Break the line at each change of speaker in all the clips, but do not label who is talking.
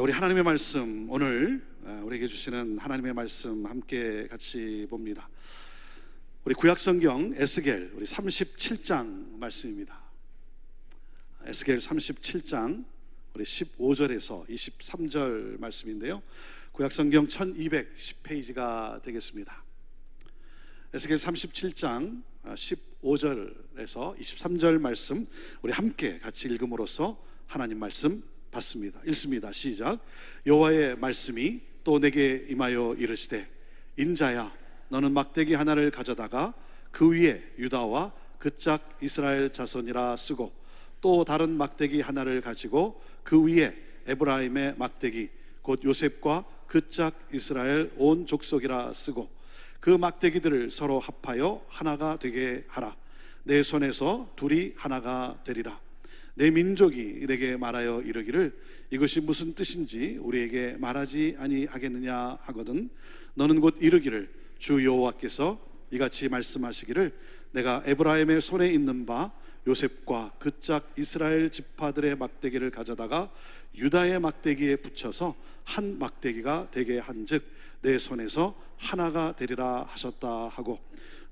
자, 우리 하나님의 말씀, 오늘 우리에게 주시는 하나님의 말씀 함께 같이 봅니다. 우리 구약성경 에스겔 우리 37장 말씀입니다. 에스겔 37장 우리 15절에서 23절 말씀인데요, 구약성경 1210페이지가 되겠습니다. 에스겔 37장 15절에서 23절 말씀 우리 함께 같이 읽음으로써 하나님 말씀 받습니다. 읽습니다. 시작. 여호와의 말씀이 또 내게 임하여 이르시되, 인자야, 너는 막대기 하나를 가져다가 그 위에 유다와 그 짝 이스라엘 자손이라 쓰고, 또 다른 막대기 하나를 가지고 그 위에 에브라임의 막대기 곧 요셉과 그 짝 이스라엘 온 족속이라 쓰고, 그 막대기들을 서로 합하여 하나가 되게 하라. 내 손에서 둘이 하나가 되리라. 내 민족이 내게 말하여 이르기를, 이것이 무슨 뜻인지 우리에게 말하지 아니하겠느냐 하거든, 너는 곧 이르기를, 주 여호와께서 이같이 말씀하시기를, 내가 에브라임의 손에 있는 바 요셉과 그 짝 이스라엘 지파들의 막대기를 가져다가 유다의 막대기에 붙여서 한 막대기가 되게 한즉 내 손에서 하나가 되리라 하셨다 하고,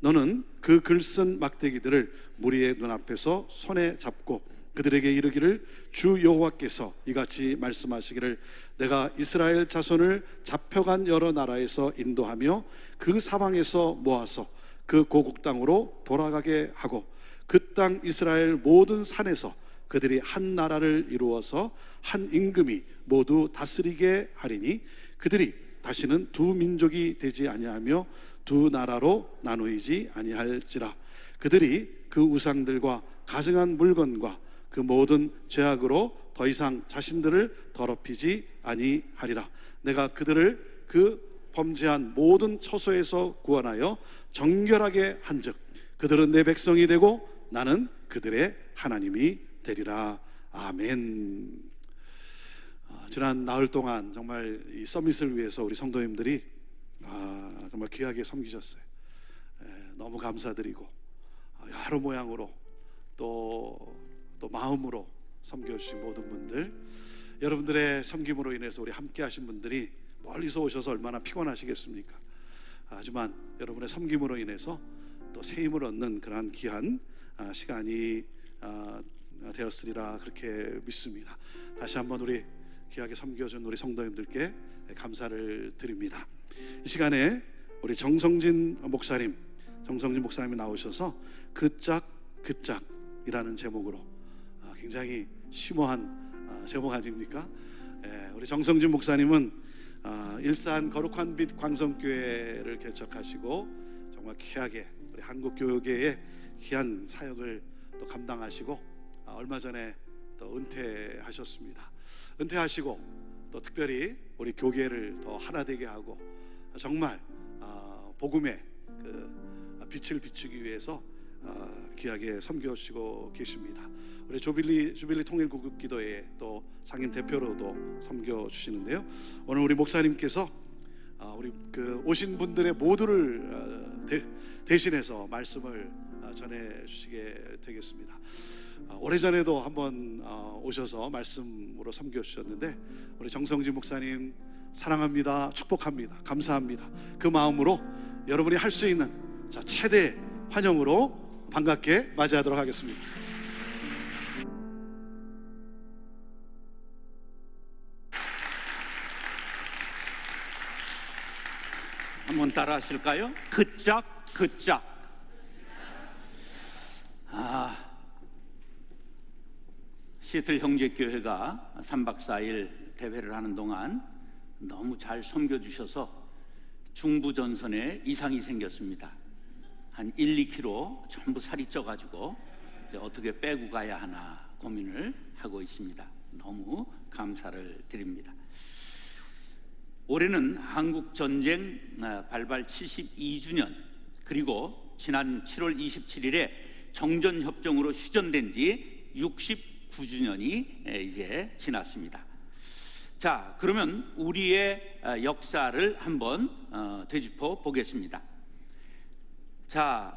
너는 그 글쓴 막대기들을 무리의 눈앞에서 손에 잡고 그들에게 이르기를, 주 여호와께서 이같이 말씀하시기를, 내가 이스라엘 자손을 잡혀간 여러 나라에서 인도하며 그 사방에서 모아서 그 고국 땅으로 돌아가게 하고, 그 땅 이스라엘 모든 산에서 그들이 한 나라를 이루어서 한 임금이 모두 다스리게 하리니, 그들이 다시는 두 민족이 되지 아니하며 두 나라로 나누이지 아니할지라. 그들이 그 우상들과 가증한 물건과 그 모든 죄악으로 더 이상 자신들을 더럽히지 아니하리라. 내가 그들을 그 범죄한 모든 처소에서 구원하여 정결하게 한즉 그들은 내 백성이 되고 나는 그들의 하나님이 되리라. 아멘. 지난 나흘 동안 정말 이 서밋을 위해서 우리 성도님들이 정말 귀하게 섬기셨어요. 너무 감사드리고, 여러 모양으로 또 마음으로 섬겨주신 모든 분들, 여러분들의 섬김으로 인해서 우리 함께 하신 분들이 멀리서 오셔서 얼마나 피곤하시겠습니까? 하지만 여러분의 섬김으로 인해서 또 새 힘을 얻는 그러한 귀한 시간이 되었으리라 그렇게 믿습니다. 다시 한번 우리 귀하게 섬겨준 우리 성도님들께 감사를 드립니다. 이 시간에 우리 정성진 목사님이 나오셔서 그 짝이라는 제목으로 굉장히 심오한 제목 아닙니까? 우리 정성진 목사님은 일산 거룩한 빛 광성교회를 개척하시고 정말 귀하게 우리 한국교회의 귀한 사역을 또 감당하시고 얼마 전에 또 은퇴하셨습니다. 은퇴하시고 또 특별히 우리 교계를 더 하나 되게 하고 정말 복음의 그 빛을 비추기 위해서 귀하게 섬겨주시고 계십니다. 우리 주빌리 통일구국기도회 또 상임 대표로도 섬겨주시는데요, 오늘 우리 목사님께서 우리 그 오신 분들의 모두를 대신해서 말씀을 전해주시게 되겠습니다. 오래전에도 한번 오셔서 말씀으로 섬겨주셨는데, 우리 정성진 목사님 사랑합니다, 축복합니다, 감사합니다. 그 마음으로 여러분이 할 수 있는 최대 환영으로 반갑게 맞이하도록 하겠습니다.
한번 따라 하실까요? 그짝. 시애틀 형제교회가 3박 4일 대회를 하는 동안 너무 잘 섬겨주셔서 중부전선에 이상이 생겼습니다. 한 1-2kg 전부 살이 쪄가지고 이제 어떻게 빼고 가야 하나 고민을 하고 있습니다. 너무 감사를 드립니다. 올해는 한국전쟁 발발 72주년, 그리고 지난 7월 27일에 정전협정으로 휴전된 지 69주년이 이제 지났습니다. 자, 그러면 우리의 역사를 한번 되짚어 보겠습니다. 자,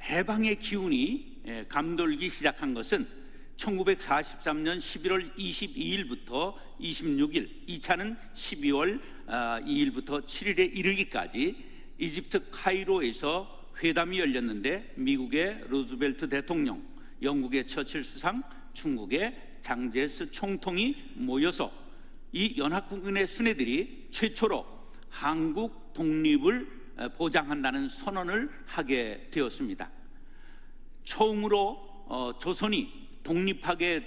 해방의 기운이 감돌기 시작한 것은 1943년 11월 22일부터 26일, 2차는 12월 2일부터 7일에 이르기까지 이집트 카이로에서 회담이 열렸는데 미국의 루즈벨트 대통령, 영국의 처칠 수상, 중국의 장제스 총통이 모여서 이 연합국군의 수뇌들이 최초로 한국 독립을 보장한다는 선언을 하게 되었습니다. 처음으로 조선이 독립하게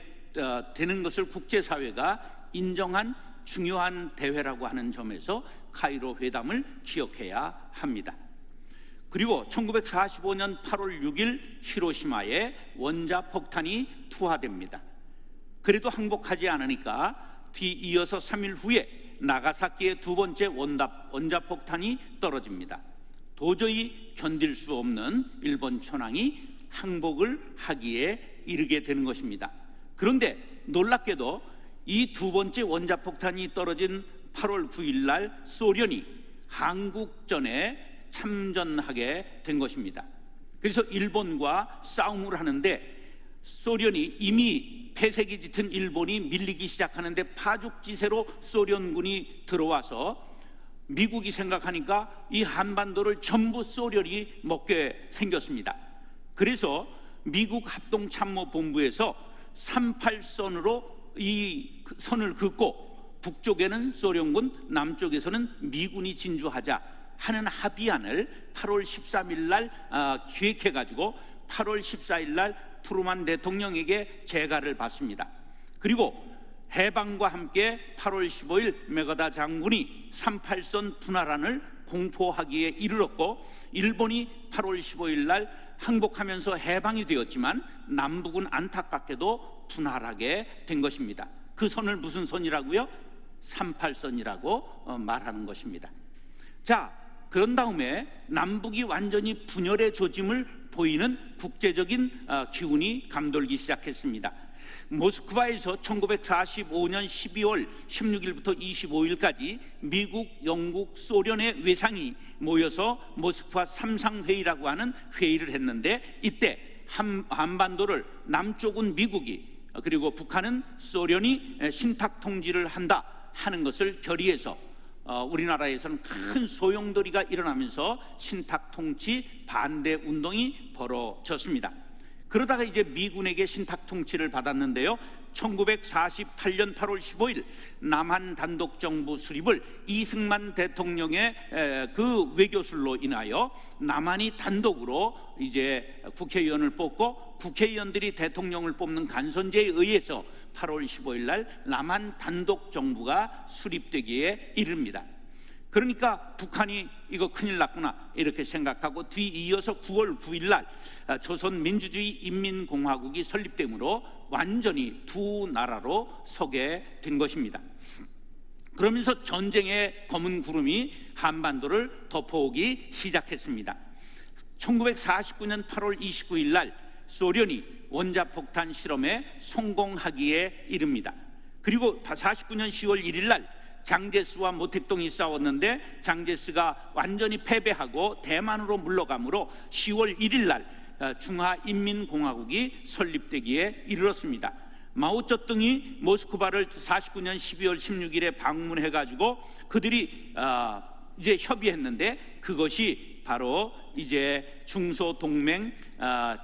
되는 것을 국제사회가 인정한 중요한 대회라고 하는 점에서 카이로 회담을 기억해야 합니다. 그리고 1945년 8월 6일 히로시마에 원자폭탄이 투하됩니다. 그래도 항복하지 않으니까 뒤이어서 3일 후에 나가사키의 두 번째 원자폭탄이 떨어집니다. 도저히 견딜 수 없는 일본 천황이 항복을 하기에 이르게 되는 것입니다. 그런데 놀랍게도 이 두 번째 원자폭탄이 떨어진 8월 9일 날 소련이 한국전에 참전하게 된 것입니다. 그래서 일본과 싸움을 하는데 소련이 이미 폐색이 짙은 일본이 밀리기 시작하는데 파죽지세로 소련군이 들어와서 미국이 생각하니까 이 한반도를 전부 소련이 먹게 생겼습니다. 그래서 미국 합동참모본부에서 38선으로 이 선을 긋고 북쪽에는 소련군, 남쪽에서는 미군이 진주하자 하는 합의안을 8월 13일 날 기획해가지고 8월 14일 날 트루만 대통령에게 재가를 받습니다. 그리고 해방과 함께 8월 15일 메가다 장군이 38선 분할안을 공포하기에 이르렀고 일본이 8월 15일 날 항복하면서 해방이 되었지만 남북은 안타깝게도 분할하게 된 것입니다. 그 선을 무슨 선이라고요? 38선이라고 말하는 것입니다. 자, 그런 다음에 남북이 완전히 분열의 조짐을 보이는 국제적인 기운이 감돌기 시작했습니다. 모스크바에서 1945년 12월 16일부터 25일까지 미국, 영국, 소련의 외상이 모여서 모스크바 삼상회의라고 하는 회의를 했는데 이때 한반도를 남쪽은 미국이 그리고 북한은 소련이 신탁 통치를 한다 하는 것을 결의해서 우리나라에서는 큰 소용돌이가 일어나면서 신탁 통치 반대 운동이 벌어졌습니다. 그러다가 이제 미군에게 신탁 통치를 받았는데요, 1948년 8월 15일 남한 단독 정부 수립을 이승만 대통령의 그 외교술로 인하여 남한이 단독으로 이제 국회의원을 뽑고 국회의원들이 대통령을 뽑는 간선제에 의해서 8월 15일 날 남한 단독 정부가 수립되기에 이릅니다. 그러니까 북한이 이거 큰일 났구나 이렇게 생각하고 뒤이어서 9월 9일 날 조선민주주의 인민공화국이 설립되므로 완전히 두 나라로 서게 된 것입니다. 그러면서 전쟁의 검은 구름이 한반도를 덮어오기 시작했습니다. 1949년 8월 29일 날 소련이 원자폭탄 실험에 성공하기에 이릅니다. 그리고 49년 10월 1일 날 장제스와 모택동이 싸웠는데 장제스가 완전히 패배하고 대만으로 물러가므로 10월 1일 날 중화인민공화국이 설립되기에 이르렀습니다. 마오쩌둥이 모스크바를 49년 12월 16일에 방문해가지고 그들이 이제 협의했는데 그것이 바로 이제 중소동맹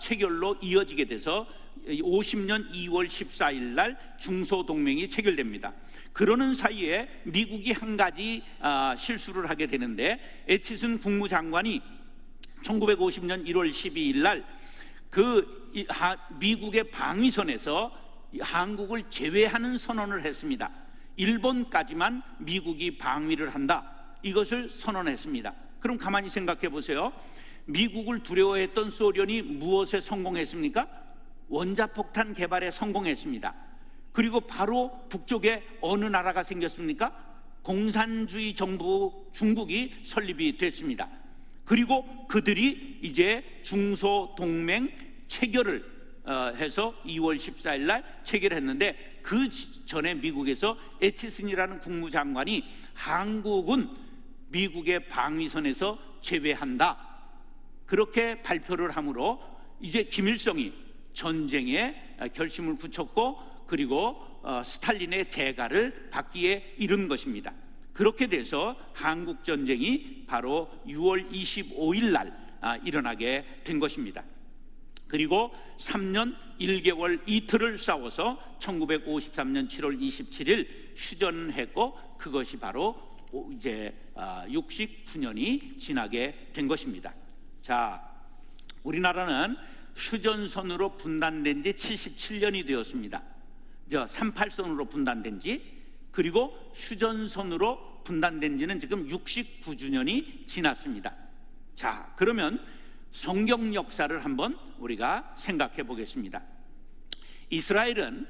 체결로 이어지게 돼서 50년 2월 14일 날 중소동맹이 체결됩니다. 그러는 사이에 미국이 한 가지 실수를 하게 되는데 애치슨 국무장관이 1950년 1월 12일 날 그 미국의 방위선에서 한국을 제외하는 선언을 했습니다. 일본까지만 미국이 방위를 한다, 이것을 선언했습니다. 그럼 가만히 생각해 보세요. 미국을 두려워했던 소련이 무엇에 성공했습니까? 원자폭탄 개발에 성공했습니다. 그리고 바로 북쪽에 어느 나라가 생겼습니까? 공산주의 정부 중국이 설립이 됐습니다. 그리고 그들이 이제 중소동맹 체결을 해서 2월 14일 날 체결했는데 그 전에 미국에서 애치슨이라는 국무장관이 한국은 미국의 방위선에서 제외한다 그렇게 발표를 하므로 이제 김일성이 전쟁에 결심을 굳혔고 그리고 스탈린의 대가를 받기에 이른 것입니다. 그렇게 돼서 한국 전쟁이 바로 6월 25일 날 일어나게 된 것입니다. 그리고 3년 1개월 이틀을 싸워서 1953년 7월 27일 휴전했고 그것이 바로 이제 69년이 지나게 된 것입니다. 자, 우리나라는 휴전선으로 분단된 지 77년이 되었습니다. 38선으로 분단된 지, 그리고 휴전선으로 분단된 지는 지금 69주년이 지났습니다. 자, 그러면 성경 역사를 한번 우리가 생각해 보겠습니다. 이스라엘은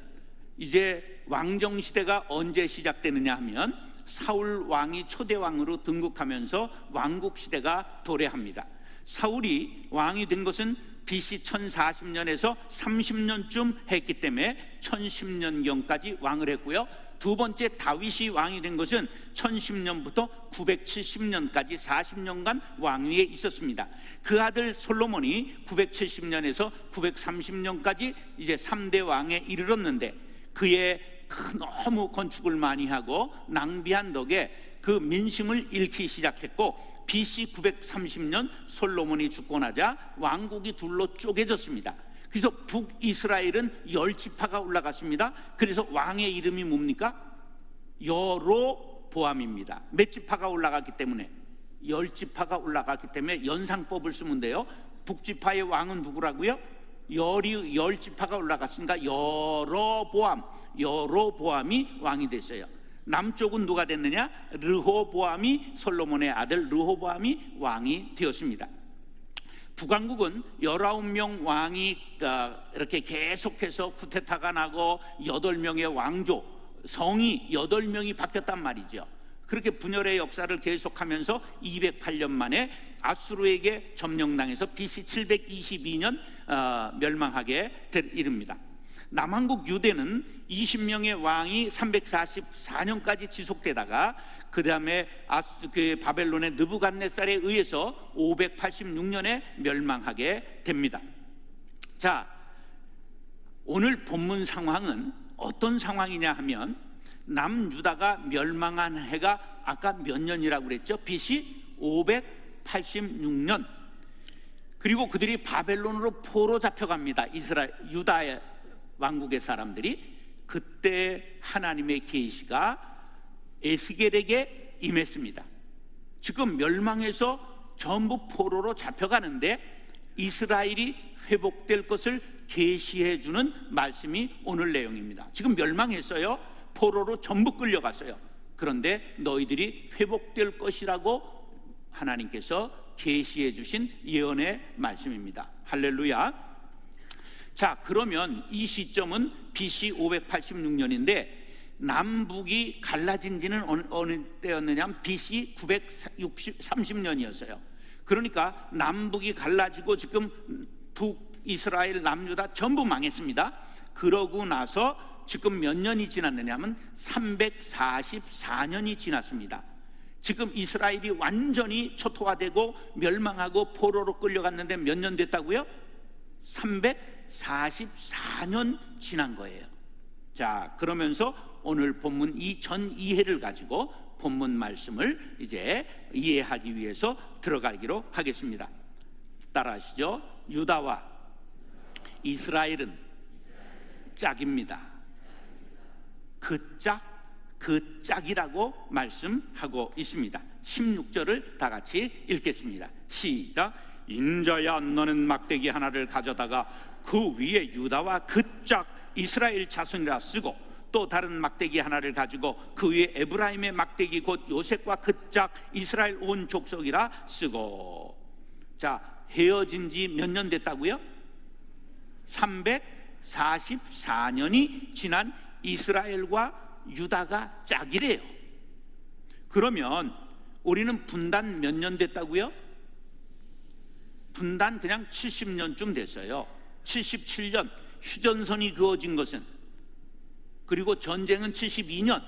이제 왕정 시대가 언제 시작되느냐 하면 사울 왕이 초대 왕으로 등극하면서 왕국 시대가 도래합니다. 사울이 왕이 된 것은 BC 1040년에서 30년쯤 했기 때문에 1010년경까지 왕을 했고요. 두 번째 다윗이 왕이 된 것은 1010년부터 970년까지 40년간 왕위에 있었습니다. 그 아들 솔로몬이 970년에서 930년까지 이제 3대 왕에 이르렀는데 그의 너무 건축을 많이 하고 낭비한 덕에 그 민심을 잃기 시작했고 BC 930년 솔로몬이 죽고 나자 왕국이 둘로 쪼개졌습니다. 그래서 북이스라엘은 10지파가 올라갔습니다. 그래서 왕의 이름이 뭡니까? 여로보암입니다. 몇 지파가 올라갔기 때문에? 10지파가 올라갔기 때문에 연상법을 쓰면 돼요. 북지파의 왕은 누구라고요? 10지파가 올라갔으니까 여로보암이 왕이 됐어요. 남쪽은 누가 됐느냐? 르호보암이, 솔로몬의 아들 르호보암이 왕이 되었습니다. 북왕국은 19명 왕이 이렇게 계속해서 쿠데타가 나고 8명의 왕조, 성이 8명이 바뀌었단 말이죠. 그렇게 분열의 역사를 계속하면서 208년 만에 아수르에게 점령당해서 BC 722년 멸망하게 이릅니다. 남한국 유대는 20명의 왕이 344년까지 지속되다가 그 다음에 바벨론의 느부갓네살에 의해서 586년에 멸망하게 됩니다. 자, 오늘 본문 상황은 어떤 상황이냐 하면 남유다가 멸망한 해가 아까 몇 년이라고 그랬죠? BC 586년. 그리고 그들이 바벨론으로 포로 잡혀갑니다. 유다의 왕국의 사람들이. 그때 하나님의 계시가 에스겔에게 임했습니다. 지금 멸망해서 전부 포로로 잡혀가는데 이스라엘이 회복될 것을 계시해 주는 말씀이 오늘 내용입니다. 지금 멸망했어요. 포로로 전부 끌려갔어요. 그런데 너희들이 회복될 것이라고 하나님께서 계시해 주신 예언의 말씀입니다. 할렐루야. 자, 그러면 이 시점은 BC 586년인데 남북이 갈라진 지는 어느 때였느냐 하면 BC 930년이었어요. 그러니까 남북이 갈라지고 지금 북이스라엘, 남유다 전부 망했습니다. 그러고 나서 지금 몇 년이 지났느냐 하면 344년이 지났습니다. 지금 이스라엘이 완전히 초토화되고 멸망하고 포로로 끌려갔는데 몇 년 됐다고요? 344년 지난 거예요. 자, 그러면서 오늘 본문 이 전 이해를 가지고 본문 말씀을 이제 이해하기 위해서 들어가기로 하겠습니다. 따라하시죠. 유다와 이스라엘은 짝입니다. 그 짝이라고 말씀하고 있습니다. 16절을 다 같이 읽겠습니다. 시작. 인자야, 너는 막대기 하나를 가져다가 그 위에 유다와 그 짝 이스라엘 자손이라 쓰고 또 다른 막대기 하나를 가지고 그 위에 에브라임의 막대기 곧 요셉과 그 짝 이스라엘 온 족속이라 쓰고. 자, 헤어진 지 몇 년 됐다고요? 344년이 지난 이스라엘과 유다가 짝이래요. 그러면 우리는 분단 몇 년 됐다고요? 분단 그냥 70년쯤 됐어요. 77년 휴전선이 그어진 것은, 그리고 전쟁은 72년,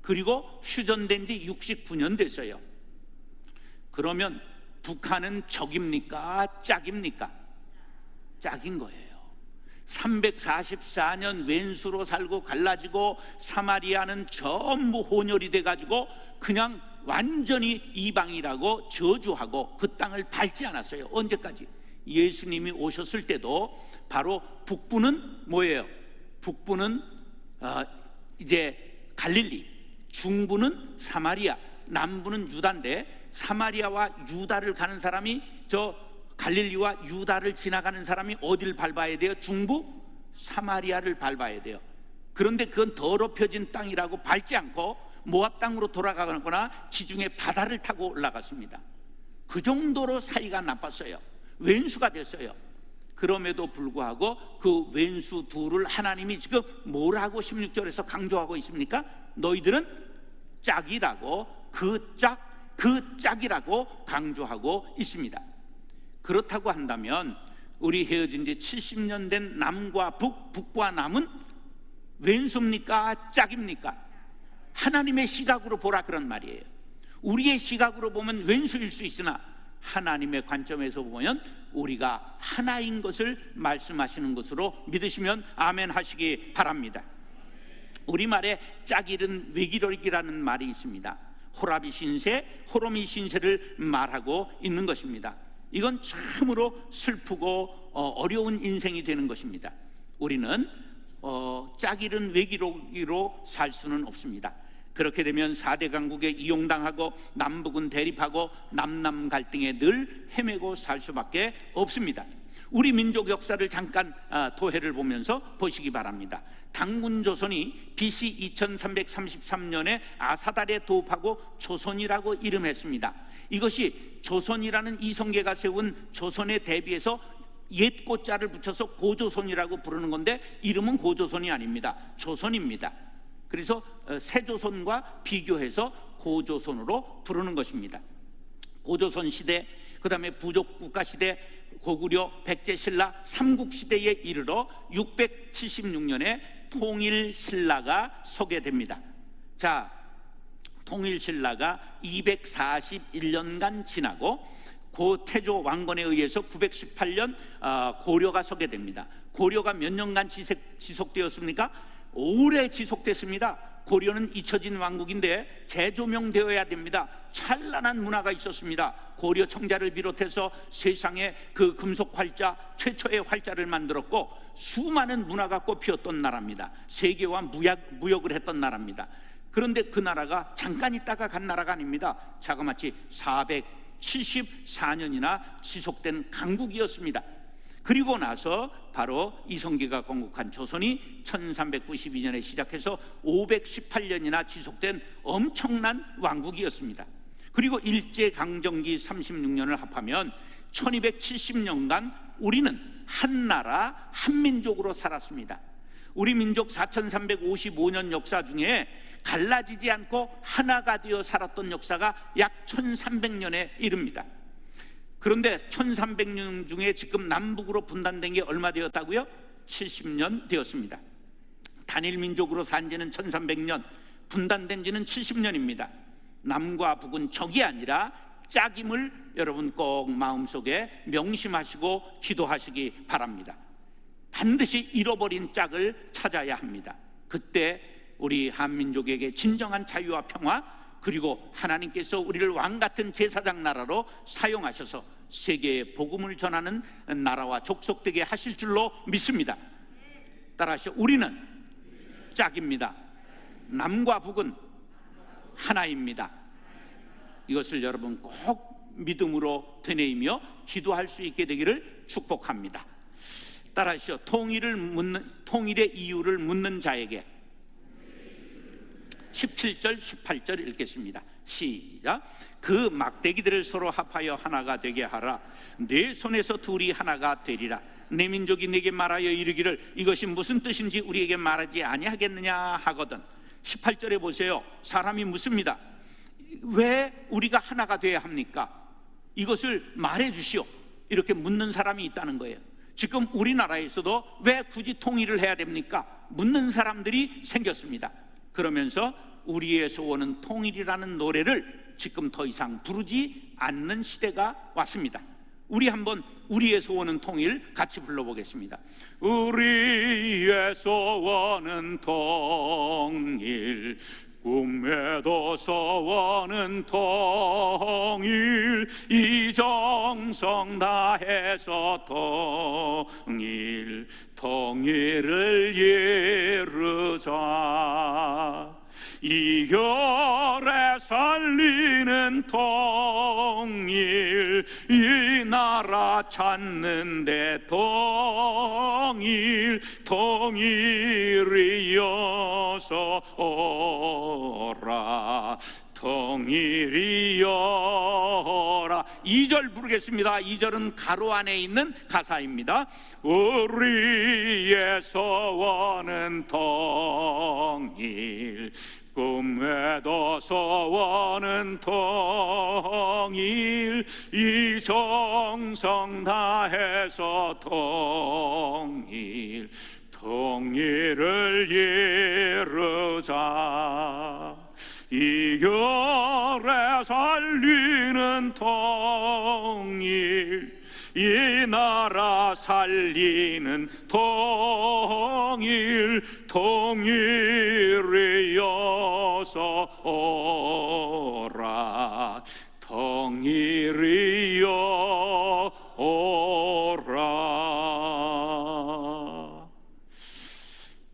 그리고 휴전된 지 69년 됐어요. 그러면 북한은 적입니까? 짝입니까? 짝인 거예요. 344년 왼수로 살고 갈라지고 사마리아는 전부 혼혈이 돼가지고 그냥 완전히 이방이라고 저주하고 그 땅을 밟지 않았어요. 언제까지? 예수님이 오셨을 때도 바로 북부는 뭐예요? 북부는 이제 갈릴리, 중부는 사마리아, 남부는 유다인데 사마리아와 유다를 가는 사람이 저 갈릴리와 유다를 지나가는 사람이 어디를 밟아야 돼요? 중부 사마리아를 밟아야 돼요. 그런데 그건 더럽혀진 땅이라고 밟지 않고 모압 땅으로 돌아가거나 지중해 바다를 타고 올라갔습니다. 그 정도로 사이가 나빴어요. 왼수가 됐어요. 그럼에도 불구하고 그 왼수 둘을 하나님이 지금 뭐라고 16절에서 강조하고 있습니까? 너희들은 짝이라고, 그 짝이라고 강조하고 있습니다. 그렇다고 한다면 우리 헤어진 지 70년 된 남과 북과 남은 왼수입니까? 짝입니까? 하나님의 시각으로 보라 그런 말이에요. 우리의 시각으로 보면 왼수일 수 있으나 하나님의 관점에서 보면 우리가 하나인 것을 말씀하시는 것으로 믿으시면 아멘 하시기 바랍니다. 우리말에 짝이른 외기록이라는 말이 있습니다. 호라비 신세, 호로미 신세를 말하고 있는 것입니다. 이건 참으로 슬프고 어려운 인생이 되는 것입니다. 우리는 짝이른 외기록으로 살 수는 없습니다. 그렇게 되면 4대 강국에 이용당하고 남북은 대립하고 남남 갈등에 늘 헤매고 살 수밖에 없습니다. 우리 민족 역사를 잠깐 도해를 보면서 보시기 바랍니다. 당군 조선이 BC 2333년에 아사달에 도읍하고 조선이라고 이름했습니다. 이것이 조선이라는 이성계가 세운 조선에 대비해서 옛 고자를 붙여서 고조선이라고 부르는 건데 이름은 고조선이 아닙니다. 조선입니다. 그래서 세조선과 비교해서 고조선으로 부르는 것입니다. 고조선 시대, 그 다음에 부족국가 시대, 고구려, 백제신라, 삼국시대에 이르러 676년에 통일신라가 서게 자, 통일신라가 241년간 지나고 고 태조 왕건에 의해서 918년 고려가 서게 됩니다. 고려가 몇 년간 지속되었습니까? 오래 지속됐습니다. 고려는 잊혀진 왕국인데 재조명되어야 됩니다. 찬란한 문화가 있었습니다. 고려 청자를 비롯해서 세상에 그 금속 활자, 최초의 활자를 만들었고 수많은 문화가 꽃피었던 나라입니다. 세계와 무역을 했던 나라입니다. 그런데 그 나라가 잠깐 있다가 간 나라가 아닙니다. 자그마치 474년이나 지속된 강국이었습니다. 그리고 나서 바로 이성계가 건국한 조선이 1392년에 시작해서 518년이나 지속된 엄청난 왕국이었습니다. 그리고 일제강점기 36년을 합하면 1270년간 우리는 한 나라 한민족으로 살았습니다. 우리 민족 4355년 역사 중에 갈라지지 않고 하나가 되어 살았던 역사가 약 1300년에 이릅니다. 그런데 1300년 중에 지금 남북으로 분단된 게 얼마 되었다고요? 70년 되었습니다. 단일 민족으로 산 지는 1300년, 분단된 지는 70년입니다. 남과 북은 적이 아니라 짝임을 여러분 꼭 마음속에 명심하시고 기도하시기 바랍니다. 반드시 잃어버린 짝을 찾아야 합니다. 그때 우리 한민족에게 진정한 자유와 평화, 그리고 하나님께서 우리를 왕같은 제사장 나라로 사용하셔서 세계에 복음을 전하는 나라와 족속되게 하실 줄로 믿습니다. 따라하시오. 우리는 짝입니다. 남과 북은 하나입니다. 이것을 여러분 꼭 믿음으로 되뇌이며 기도할 수 있게 되기를 축복합니다. 따라하시오. 통일의 이유를 묻는 자에게 17절 18절 읽겠습니다. 시작. 그 막대기들을 서로 합하여 하나가 되게 하라. 내 손에서 둘이 하나가 되리라. 내 민족이 내게 말하여 이르기를 이것이 무슨 뜻인지 우리에게 말하지 아니하겠느냐 하거든. 18절에 보세요. 사람이 묻습니다. 왜 우리가 하나가 되어야 합니까? 이것을 말해 주시오. 이렇게 묻는 사람이 있다는 거예요. 지금 우리나라에서도 왜 굳이 통일을 해야 됩니까? 묻는 사람들이 생겼습니다. 그러면서 우리의 소원은 통일이라는 노래를 지금 더 이상 부르지 않는 시대가 왔습니다. 우리 한번 우리의 소원은 통일 같이 불러보겠습니다. 우리의 소원은 통일, 꿈에도 소원은 통일, 이정성 다해서 통일, 통일을 이루자. 이결에 살리는 통일, 이 나라 찾는데 통일, 통일이어서 오라, 통일이여라. 2절 부르겠습니다. 2절은 가로 안에 있는 가사입니다. 우리의 소원은 통일, 꿈에도 소원은 통일, 이 정성 다해서 통일, 통일을 이루자. 이결에 살리는 통일, 이 나라 살리는 통일, 통일이여서 오라, 통일이여 오라.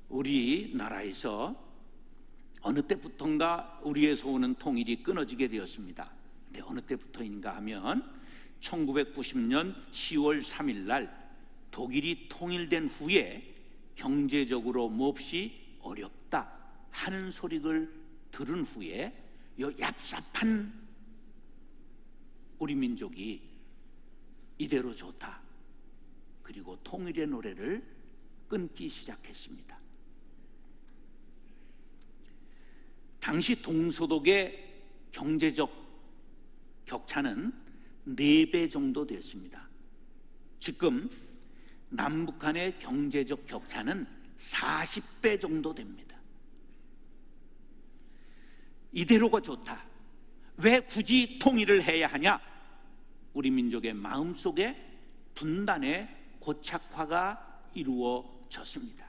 우리나라에서 어느 때부터인가 우리의 소원은 통일이 끊어지게 되었습니다. 근데 어느 때부터인가 하면 1990년 10월 3일 날 독일이 통일된 후에 경제적으로 몹시 어렵다 하는 소리를 들은 후에 요 얍삽한 우리 민족이 이대로 좋다, 그리고 통일의 노래를 끊기 시작했습니다. 당시 동서독의 경제적 격차는 4배 정도 되었습니다. 지금 남북 간의 경제적 격차는 40배 정도 됩니다. 이대로가 좋다, 왜 굳이 통일을 해야 하냐? 우리 민족의 마음속에 분단의 고착화가 이루어졌습니다.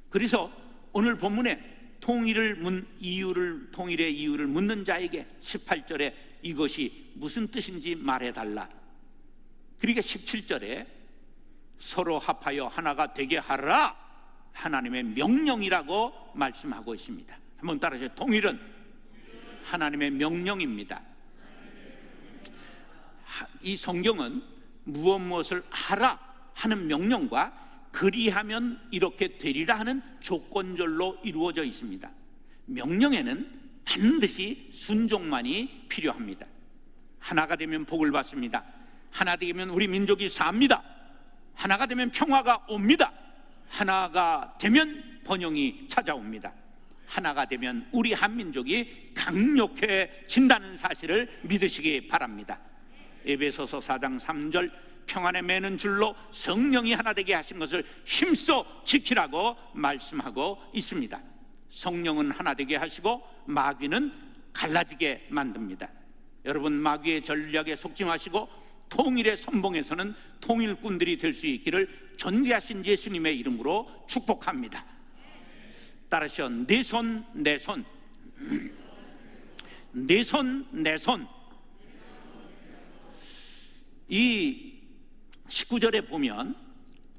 그래서 오늘 본문에 통일의 이유를 묻는 자에게 18절에 이것이 무슨 뜻인지 말해달라. 그러니까 17절에 서로 합하여 하나가 되게 하라, 하나님의 명령이라고 말씀하고 있습니다. 한번 따라하세요. 통일은 하나님의 명령입니다. 이 성경은 무엇을 하라 하는 명령과 그리하면 이렇게 되리라 하는 조건절로 이루어져 있습니다. 명령에는 반드시 순종만이 필요합니다. 하나가 되면 복을 받습니다. 하나 되면 우리 민족이 삽니다. 하나가 되면 평화가 옵니다. 하나가 되면 번영이 찾아옵니다. 하나가 되면 우리 한민족이 강력해진다는 사실을 믿으시기 바랍니다. 에베소서 4장 3절, 평안에 매는 줄로 성령이 하나 되게 하신 것을 힘써 지키라고 말씀하고 있습니다. 성령은 하나 되게 하시고 마귀는 갈라지게 만듭니다. 여러분, 마귀의 전략에 속지 마시고 통일의 선봉에서는 통일꾼들이 될 수 있기를 존귀하신 예수님의 이름으로 축복합니다. 따라서 내 손, 내 손, 내 손, 내 손. 이 19절에 보면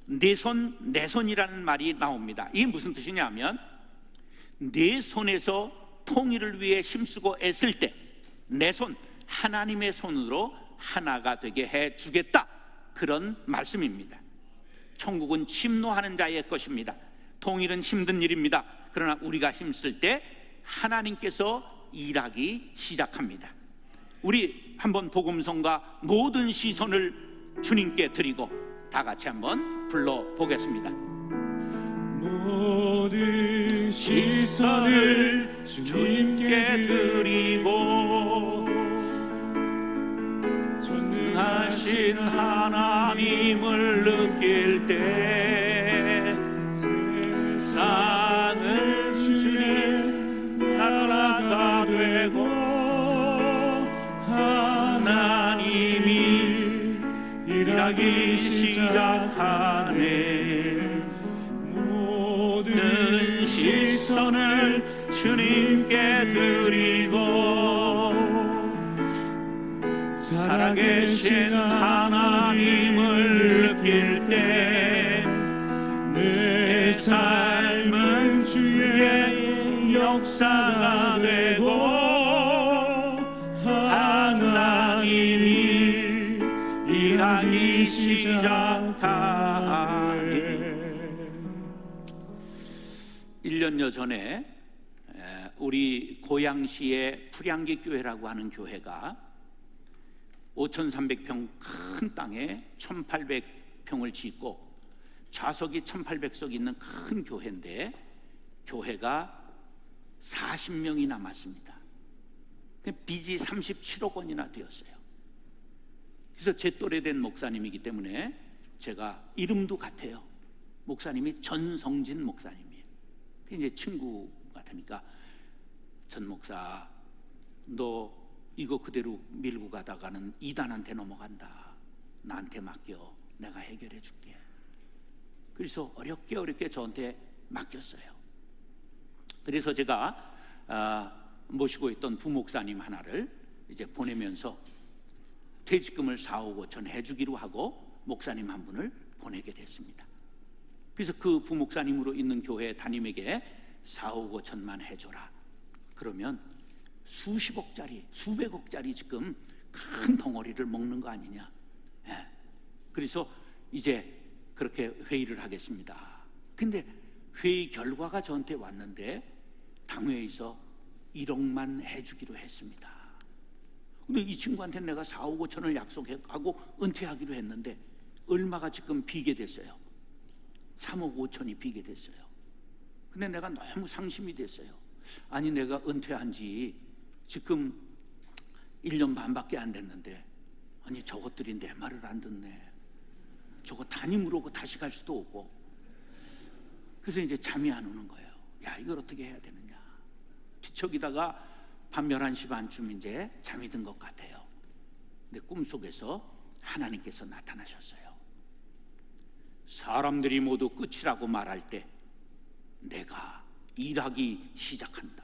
내 손, 내 손이라는 말이 나옵니다. 이게 무슨 뜻이냐면 내 손에서 통일을 위해 힘쓰고 애쓸 때 내 손, 하나님의 손으로 하나가 되게 해주겠다, 그런 말씀입니다. 천국은 침노하는 자의 것입니다. 통일은 힘든 일입니다. 그러나 우리가 힘쓸 때 하나님께서 일하기 시작합니다. 우리 한번 복음성가 모든 시선을 주님께 드리고 다 같이 한번 불러보겠습니다.
모든 시선을 주님께 드리고 전능하신 하나님을 느낄 때 세상은 주의 나라가 되고 하나님이 일하기 시작하네. 모든 시선을 주님께 드리고 살아계신 하나님을 느낄 때 내 삶은 주의 역사가 되고 하나님이 일하기 시작하네.
1년여 전에 우리 고양시의 풀향기 교회라고 하는 교회가 5,300평 큰 땅에 1,800평을 짓고 좌석이 1,800석 있는 큰 교회인데 교회가 40명이 남았습니다. 빚이 37억 원이나 되었어요. 그래서 제 또래 된 목사님이기 때문에 제가 이름도 같아요. 목사님이 전성진 목사님이에요. 이제 친구 같으니까 전 목사, 너 이거 그대로 밀고 가다가는 이단한테 넘어간다. 나한테 맡겨. 내가 해결해 줄게. 그래서 어렵게 저한테 맡겼어요. 그래서 제가 모시고 있던 부목사님 하나를 이제 보내면서 퇴직금을 4억 5천 해주기로 하고 목사님 한 분을 보내게 됐습니다. 그래서 그 부목사님으로 있는 교회 담임에게 4억 5천만 해줘라. 그러면 수십억짜리, 수백억짜리 지금 큰 덩어리를 먹는 거 아니냐. 그래서 이제 그렇게 회의를 하겠습니다. 근데 회의 결과가 저한테 왔는데 당회에서 1억만 해주기로 했습니다. 근데 이 친구한테 내가 4억 5천을 약속하고 은퇴하기로 했는데 얼마가 지금 비게 됐어요? 3억 5천이 비게 됐어요. 근데 내가 너무 상심이 됐어요. 아니 내가 은퇴한 지 지금 1년 반밖에 안 됐는데 아니 저것들이 내 말을 안 듣네. 저거 담임으로 다시 갈 수도 없고. 그래서 이제 잠이 안 오는 거예요. 야, 이걸 어떻게 해야 되느냐. 뒤척이다가 밤 11시 반쯤 이제 잠이 든 것 같아요. 근데 꿈속에서 하나님께서 나타나셨어요. 사람들이 모두 끝이라고 말할 때 내가 일하기 시작한다.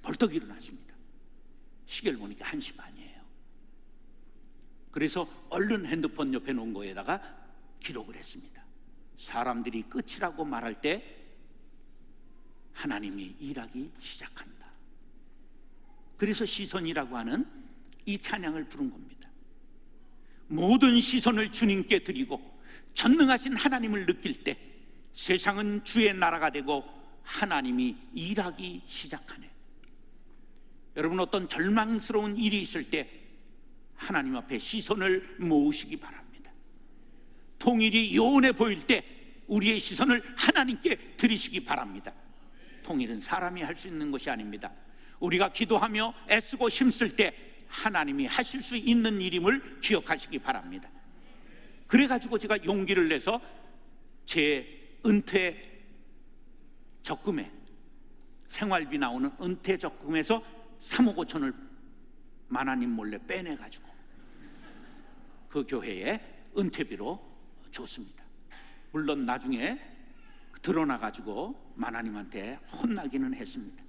벌떡 일어났습니다. 시계를 보니까 1시 반이에요. 그래서 얼른 핸드폰 옆에 놓은 거에다가 기록을 했습니다. 사람들이 끝이라고 말할 때 하나님이 일하기 시작한다. 그래서 시선이라고 하는 이 찬양을 부른 겁니다. 모든 시선을 주님께 드리고 전능하신 하나님을 느낄 때 세상은 주의 나라가 되고 하나님이 일하기 시작하네. 여러분, 어떤 절망스러운 일이 있을 때 하나님 앞에 시선을 모으시기 바랍니다. 통일이 요원해 보일 때 우리의 시선을 하나님께 드리시기 바랍니다. 통일은 사람이 할 수 있는 것이 아닙니다. 우리가 기도하며 애쓰고 힘쓸 때 하나님이 하실 수 있는 일임을 기억하시기 바랍니다. 그래가지고 제가 용기를 내서 제 은퇴 적금에, 생활비 나오는 은퇴 적금에서 3억 5천을 만화님 몰래 빼내가지고 그 교회에 은퇴비로 줬습니다. 물론 나중에 드러나가지고 만화님한테 혼나기는 했습니다.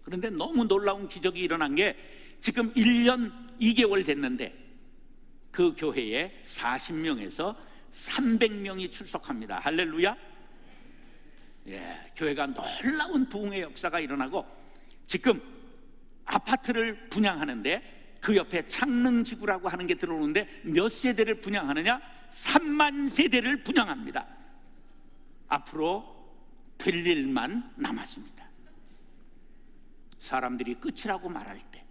그런데 너무 놀라운 기적이 일어난 게 지금 1년 2개월 됐는데 그 교회에 40명에서 300명이 출석합니다. 할렐루야. 교회가 놀라운 부흥의 역사가 일어나고 지금 아파트를 분양하는데 그 옆에 창릉지구라고 하는 게 들어오는데 몇 세대를 분양하느냐? 3만 세대를 분양합니다. 앞으로 될 일만 남았습니다. 사람들이 끝이라고 말할 때,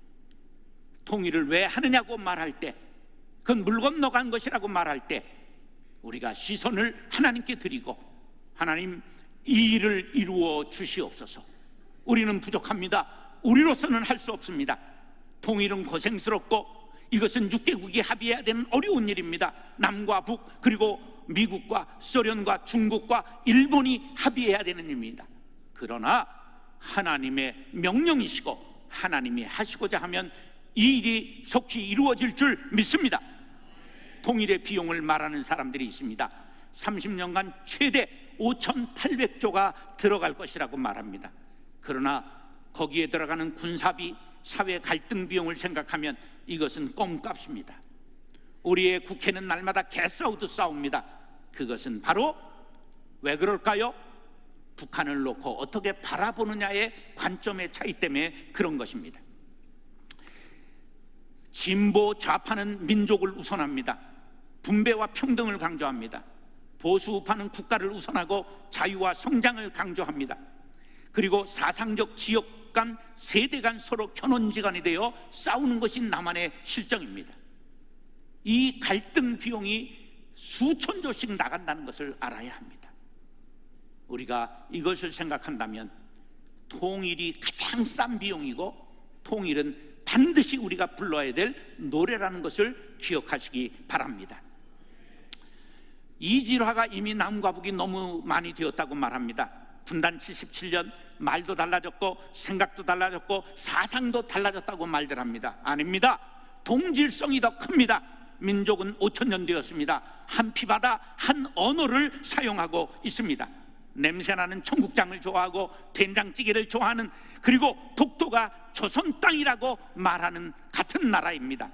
통일을 왜 하느냐고 말할 때, 그건 물 건너간 것이라고 말할 때 우리가 시선을 하나님께 드리고 하나님 이 일을 이루어 주시옵소서. 우리는 부족합니다. 우리로서는 할 수 없습니다. 통일은 고생스럽고 이것은 6개국이 합의해야 되는 어려운 일입니다. 남과 북 그리고 미국과 소련과 중국과 일본이 합의해야 되는 일입니다. 그러나 하나님의 명령이시고 하나님이 하시고자 하면 이 일이 속히 이루어질 줄 믿습니다. 통일의 비용을 말하는 사람들이 있습니다. 30년간 최대 5,800조가 들어갈 것이라고 말합니다. 그러나 거기에 들어가는 군사비, 사회 갈등 비용을 생각하면 이것은 껌값입니다. 우리의 국회는 날마다 개싸우듯 싸웁니다. 그것은 바로 왜 그럴까요? 북한을 놓고 어떻게 바라보느냐의 관점의 차이 때문에 그런 것입니다. 진보 좌파는 민족을 우선합니다. 분배와 평등을 강조합니다. 보수 우파는 국가를 우선하고 자유와 성장을 강조합니다. 그리고 사상적 지역 간, 세대 간 서로 견원지간이 되어 싸우는 것이 남한의 실정입니다. 이 갈등 비용이 수천조씩 나간다는 것을 알아야 합니다. 우리가 이것을 생각한다면 통일이 가장 싼 비용이고 통일은 반드시 우리가 불러야 될 노래라는 것을 기억하시기 바랍니다. 이질화가 이미 남과 북이 너무 많이 되었다고 말합니다. 분단 77년 말도 달라졌고 생각도 달라졌고 사상도 달라졌다고 말들 합니다. 아닙니다. 동질성이 더 큽니다. 민족은 5,000년 되었습니다. 한 피바다 한 언어를 사용하고 있습니다. 냄새나는 청국장을 좋아하고 된장찌개를 좋아하는, 그리고 독도가 조선 땅이라고 말하는 같은 나라입니다.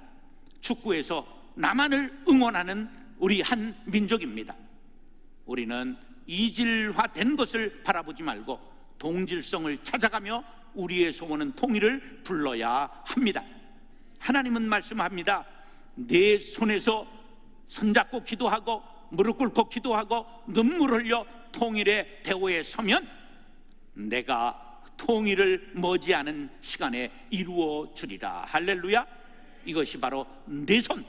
축구에서 남한을 응원하는 우리 한 민족입니다. 우리는 이질화된 것을 바라보지 말고 동질성을 찾아가며 우리의 소원은 통일을 불러야 합니다. 하나님은 말씀합니다. 내 손에서 손잡고 기도하고 무릎 꿇고 기도하고 눈물 흘려 통일의 대오에 서면 내가 통일을 머지않은 시간에 이루어 주리라. 할렐루야. 이것이 바로 내 손,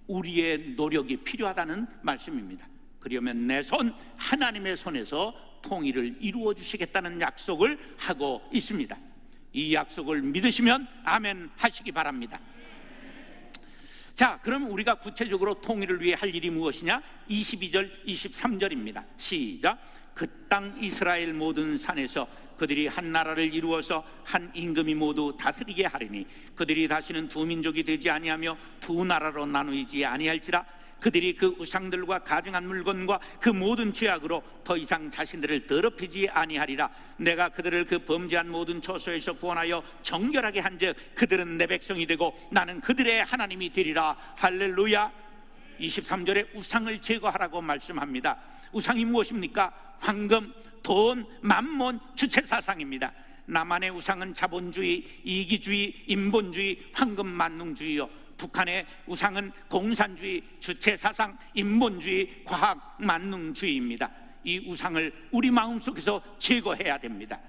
우리의 노력이 필요하다는 말씀입니다. 그러면 내 손, 하나님의 손에서 통일을 이루어 주시겠다는 약속을 하고 있습니다. 이 약속을 믿으시면 아멘 하시기 바랍니다. 자, 그럼 우리가 구체적으로 통일을 위해 할 일이 무엇이냐? 22절, 23절입니다. 시작. 그 땅 이스라엘 모든 산에서 그들이 한 나라를 이루어서 한 임금이 모두 다스리게 하리니 그들이 다시는 두 민족이 되지 아니하며 두 나라로 나누이지 아니할지라. 그들이 그 우상들과 가증한 물건과 그 모든 죄악으로 더 이상 자신들을 더럽히지 아니하리라. 내가 그들을 그 범죄한 모든 처소에서 구원하여 정결하게 한즉 그들은 내 백성이 되고 나는 그들의 하나님이 되리라. 할렐루야. 23절에 우상을 제거하라고 말씀합니다. 우상이 무엇입니까? 황금, 돈, 만몬, 주체사상입니다. 남한의 우상은 자본주의, 이기주의, 인본주의, 황금 만능주의요. 북한의 우상은 공산주의, 주체사상, 인본주의, 과학 만능주의입니다. 이 우상을 우리 마음속에서 제거해야 됩니다.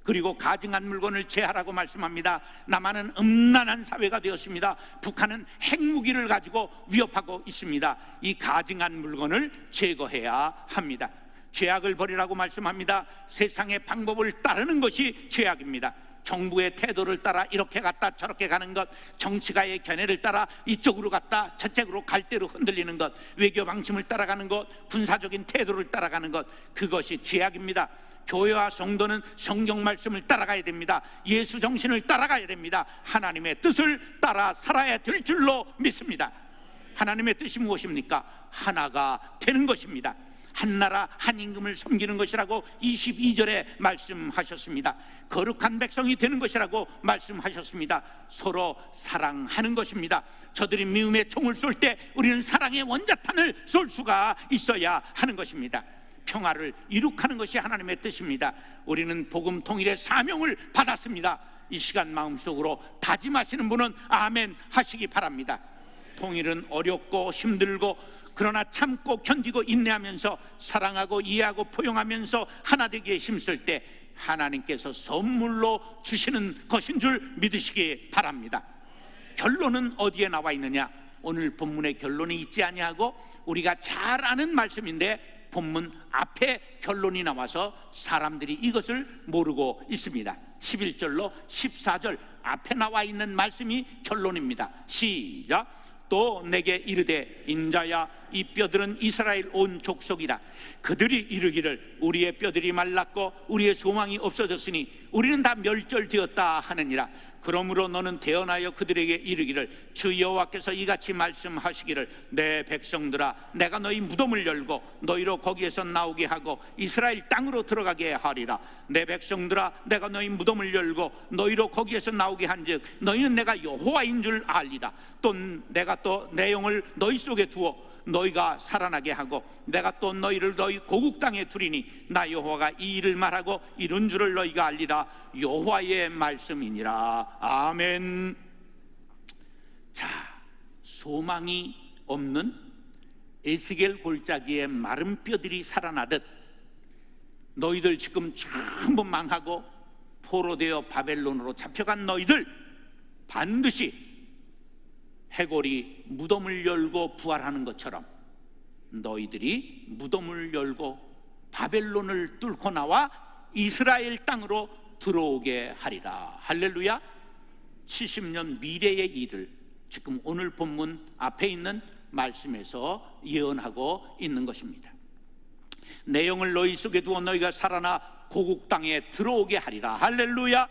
그리고 가증한 물건을 제하라고 말씀합니다. 남한은 음란한 사회가 되었습니다. 북한은 핵무기를 가지고 위협하고 있습니다. 이 가증한 물건을 제거해야 합니다. 죄악을 버리라고 말씀합니다. 세상의 방법을 따르는 것이 죄악입니다. 정부의 태도를 따라 이렇게 갔다 저렇게 가는 것, 정치가의 견해를 따라 이쪽으로 갔다 저쪽으로 갈대로 흔들리는 것, 외교 방침을 따라가는 것, 군사적인 태도를 따라가는 것, 그것이 죄악입니다. 교회와 성도는 성경 말씀을 따라가야 됩니다. 예수 정신을 따라가야 됩니다. 하나님의 뜻을 따라 살아야 될 줄로 믿습니다. 하나님의 뜻이 무엇입니까? 하나가 되는 것입니다. 한 나라 한 임금을 섬기는 것이라고 22절에 말씀하셨습니다. 거룩한 백성이 되는 것이라고 말씀하셨습니다. 서로 사랑하는 것입니다. 저들이 미움의 총을 쏠 때 우리는 사랑의 원자탄을 쏠 수가 있어야 하는 것입니다. 평화를 이룩하는 것이 하나님의 뜻입니다. 우리는 복음 통일의 사명을 받았습니다. 이 시간 마음속으로 다짐하시는 분은 아멘 하시기 바랍니다. 통일은 어렵고 힘들고 그러나 참고 견디고 인내하면서 사랑하고 이해하고 포용하면서 하나 되기에 힘쓸 때 하나님께서 선물로 주시는 것인 줄 믿으시기 바랍니다. 결론은 어디에 나와 있느냐? 오늘 본문의 결론이 있지 아니하고 우리가 잘 아는 말씀인데 본문 앞에 결론이 나와서 사람들이 이것을 모르고 있습니다. 11절로 14절 앞에 나와 있는 말씀이 결론입니다. 시작. 또 내게 이르되 인자야 이 뼈들은 이스라엘 온 족속이라. 그들이 이르기를 우리의 뼈들이 말랐고 우리의 소망이 없어졌으니 우리는 다 멸절되었다 하느니라. 그러므로 너는 대언하여 그들에게 이르기를 주 여호와께서 이같이 말씀하시기를 내 백성들아 내가 너희 무덤을 열고 너희로 거기에서 나오게 하고 이스라엘 땅으로 들어가게 하리라. 내 백성들아 내가 너희 무덤을 열고 너희로 거기에서 나오게 한즉 너희는 내가 여호와인 줄 알리라. 또 내가 또 내 영을 너희 속에 두어 너희가 살아나게 하고 내가 또 너희를 너희 고국 땅에 두리니 나 여호와가 이 일을 말하고 이룬 줄을 너희가 알리라. 여호와의 말씀이니라. 아멘. 자, 소망이 없는 에스겔 골짜기에 마른 뼈들이 살아나듯 너희들 지금 전부 망하고 포로되어 바벨론으로 잡혀간 너희들 반드시 해골이 무덤을 열고 부활하는 것처럼 너희들이 무덤을 열고 바벨론을 뚫고 나와 이스라엘 땅으로 들어오게 하리라. 할렐루야. 70년 미래의 일을 지금 오늘 본문 앞에 있는 말씀에서 예언하고 있는 것입니다. 내 영을 너희 속에 두어 너희가 살아나 고국 땅에 들어오게 하리라. 할렐루야.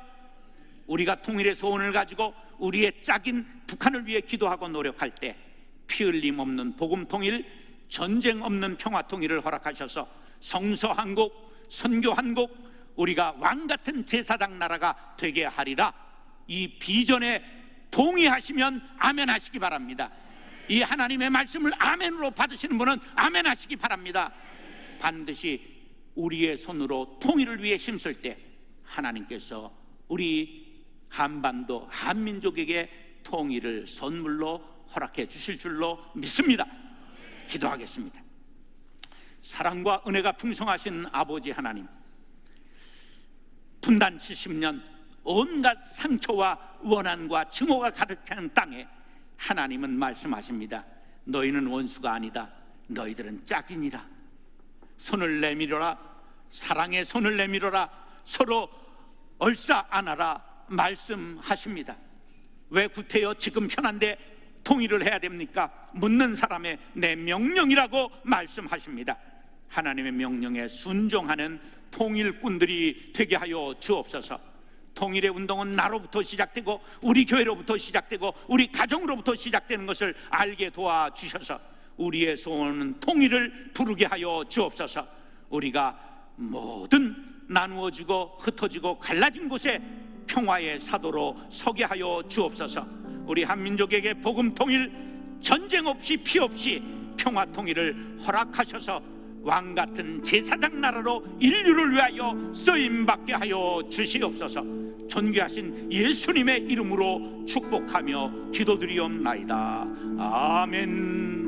우리가 통일의 소원을 가지고 우리의 짝인 북한을 위해 기도하고 노력할 때 피 흘림 없는 복음 통일, 전쟁 없는 평화 통일을 허락하셔서 성서 한국, 선교 한국, 우리가 왕 같은 제사장 나라가 되게 하리라. 이 비전에 동의하시면 아멘 하시기 바랍니다. 이 하나님의 말씀을 아멘으로 받으시는 분은 아멘 하시기 바랍니다. 반드시 우리의 손으로 통일을 위해 힘쓸 때 하나님께서 우리 한반도 한민족에게 통일을 선물로 허락해 주실 줄로 믿습니다. 기도하겠습니다. 사랑과 은혜가 풍성하신 아버지 하나님, 분단 70년 온갖 상처와 원한과 증오가 가득 찬 땅에 하나님은 말씀하십니다. 너희는 원수가 아니다. 너희들은 짝이니라. 손을 내밀어라. 사랑의 손을 내밀어라. 서로 얼싸 안아라 말씀하십니다. 왜 구태여 지금 현한데 통일을 해야 됩니까? 묻는 사람의 내 명령이라고 말씀하십니다. 하나님의 명령에 순종하는 통일꾼들이 되게 하여 주옵소서. 통일의 운동은 나로부터 시작되고 우리 교회로부터 시작되고 우리 가정으로부터 시작되는 것을 알게 도와주셔서 우리의 소원은 통일을 부르게 하여 주옵소서. 우리가 모든 나누어지고 흩어지고 갈라진 곳에 평화의 사도로 서게 하여 주옵소서. 우리 한민족에게 복음 통일, 전쟁 없이 피 없이 평화 통일을 허락하셔서 왕같은 제사장 나라로 인류를 위하여 쓰임받게 하여 주시옵소서. 존귀하신 예수님의 이름으로 축복하며 기도드리옵나이다. 아멘.